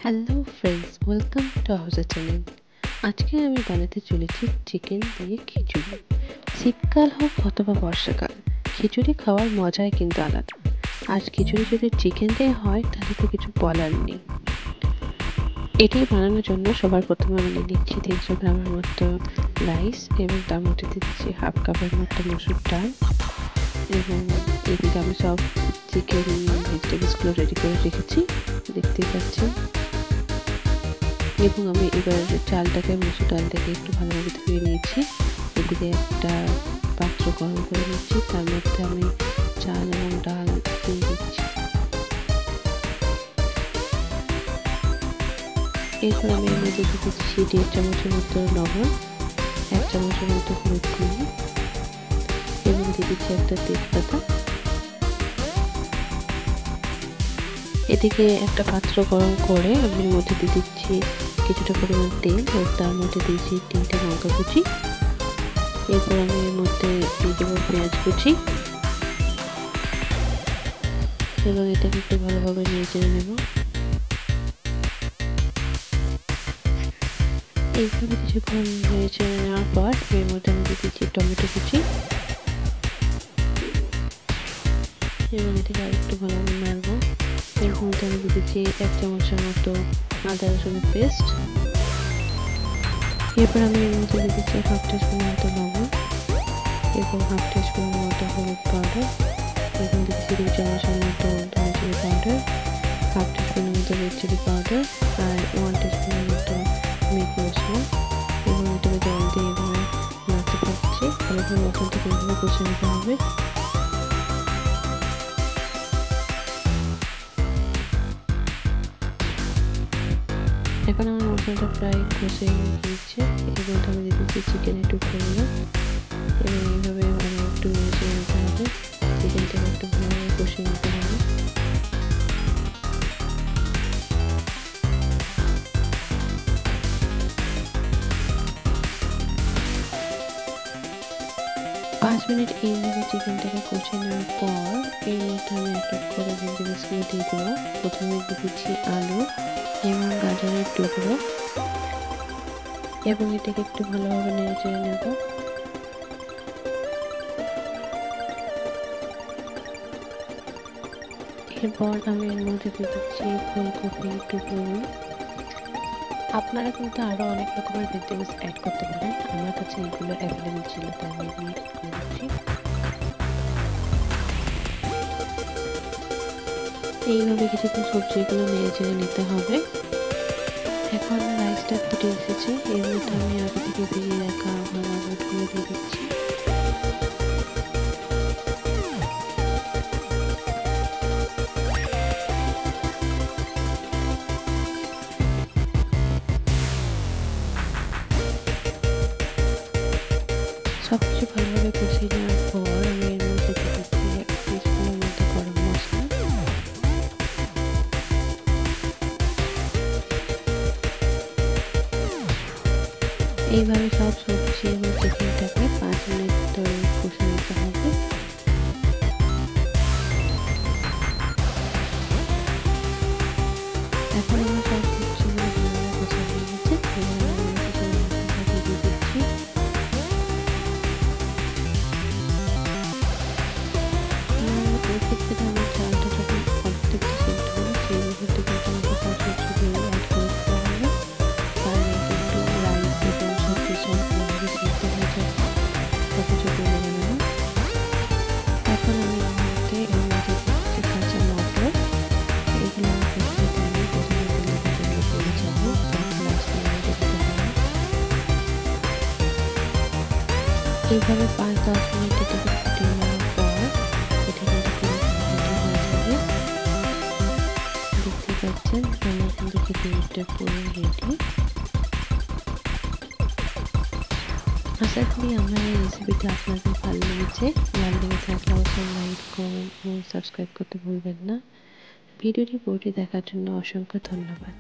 Hello friends, welcome to our channel. আজকে আমি বানাতে চলেছি চিকেন দিয়ে খিচুড়ি। শীতকাল হোক অথবা বর্ষাকাল, খিচুড়ি খাওয়ার মজাই কিন্তু আলাদা। আজ খিচুড়ি যদি চিকেন দিয়ে হয় তাহলে তো কিছু বলার নেই। এটি বানানোর জন্য সবার প্রথমে আমি নিয়ে নিচ্ছি 300 গ্রামের মতো রাইস এবং তার মধ্যে দিচ্ছি হাফ কাপের মতো মসুর ডাল, এবং এদিকে আমি সব চিকেন ভেজিটেবলসগুলো রেডি করে রেখেছি, দেখতেই পাচ্ছেন। এবং আমি এবার চালটাকে মসুর ডালটাকে একটু ভালোভাবে ধুয়ে নিয়েছি। এদিকে একটা পাত্র গরম করে নিচ্ছি, তার মধ্যে আমি চাল এবং ডাল দিয়ে দিচ্ছি। এরপর আমি এর মধ্যে দিচ্ছি 1.5 চামচের মতো লবণ, 1 চামচের মতো হলুদ গুঁড়ো এবং দিয়ে দিচ্ছি একটা তেজপাতা। এদিকে একটা পাত্র গরম করে আমি এর মধ্যে দিয়ে দিচ্ছি কিছুটা পরিমাণ তেল ও তার মধ্যে দিয়েছি 3টে লঙ্কা কুচি। এরপর আমি এর মধ্যে দিয়ে দেবো পেঁয়াজ কুচি এবং এটাকে একটু ভালোভাবে নেড়ে চেড়ে নেব। এইভাবে কিছুক্ষণ নেড়ে চেড়ে নেওয়ার পর এর মধ্যে আমি দিয়ে দিচ্ছি টমেটো কুচি এবং এটাকে আর একটু ভালোভাবে নাড়বো। এর মধ্যে আমি দিয়ে দিচ্ছি 1 চামচের মতো আদা রসুনের পেস্ট। এরপর আমি এর মধ্যে দিয়ে দিচ্ছি হাফ টিস্পুনের মতো লবণ এবং হাফ টিস্পুনের মতো হলুদ পাউডার এবং দিচ্ছি 2 চামচের মতো দারচিনি পাউডার, হাফ টিস্পুনের মতো রেড চিলি পাউডার আর 1 টিস্পুনের মতো মিট মশলা এবং এটাকে জল দিয়ে এভাবে নাড়তে থাকছি। ভালোভাবে মশলাটাকে এভাবে কষে নিতে হবে। এখন আমার মশলাটা প্রায় কষে গিয়েছে। এর মধ্যে আমি দিয়ে দিচ্ছি চিকেনের টুকরোগুলো এবং এইভাবে আরও একটু নেড়ে নিতে হবে। চিকেনটাকে একটু ভালোভাবে কষে নিতে হবে। পাঁচ মিনিট এইভাবে চিকেনটাকে কষে নেওয়ার পর এর মধ্যে আমি এক এক করে ভেজিটেবলসগুলো দিয়ে দেবো। প্রথমে দিয়ে দিচ্ছি আলু এবং গাজরের টুকরো এবং এটাকে একটু ভালোভাবে নেড়ে চেড়ে নেব। এরপর আমি এর মধ্যে দিয়ে দিচ্ছি ফুলকপি টুকরো। আপনারা কিন্তু আরও অনেক রকমের ভেজিটেবলস অ্যাড করতে পারেন, আমার কাছে এগুলো অ্যাভেলেবেল ছিল তাই আমি এগুলো দিয়ে দিচ্ছি। এইভাবে কিছুক্ষণ সবজিগুলো নেড়ে চেড়ে নিতে হবে। এখন রাইসটা ফুটে এসেছে, এর মধ্যে আমি আগে থেকে ভিজিয়ে রাখা ভাঙা বুটগুলো দিয়ে দিচ্ছি। সবকিছু ভালোভাবে কষিয়ে নেওয়ার পর আমি এর মধ্যে দিয়ে দিচ্ছি 1 টিস্পুনের মতো গরম মশলা। এইভাবে সব সবজি এবং চিকেনটাকে 5 মিনিট ধরে কষে নিতে হবে। এখন আমার সব সবজিগুলো ভালোভাবে কষা হয়ে গেছে। এবার আমি কিছু মশলা দিয়ে দিচ্ছি। এই ক্ষেত্রে আমার চালটা যখন অর্ধেক সিদ্ধ হবে সেই মুহূর্তে কিন্তু আমাকে সব সবজিগুলো অ্যাড করে দিতে হবে, তাহলে কিন্তু রাইস এবং সবজি সব ভালোভাবে সিদ্ধ হয়ে যাবে, সবকিছু গলে যাবে না। এখন আমি এর মধ্যে দিচ্ছি কাঁচা মটর। এগুলো আমার প্রথমে দিলে প্রথমে দিলে এগুলো পড়ে যাবে, তখন লাস্টে দিতে হবে। এইভাবে 5-10 মিনিট এটাকে ফুটিয়ে নেওয়ার পর এটা কিন্তু পুরো ভাজা হয়ে যাবে। দেখতে পাচ্ছেন আমার কিন্তু খিচুড়িটা পুরো রেডি। আশা করি আমার এই রেসিপিটা আপনাদের ভালো লেগেছে। ভালো লেগে থাকলে অবশ্যই লাইক, কমেন্ট এবং সাবস্ক্রাইব করতে ভুলবেন না। ভিডিওটি পুরোটি দেখার জন্য অসংখ্য ধন্যবাদ।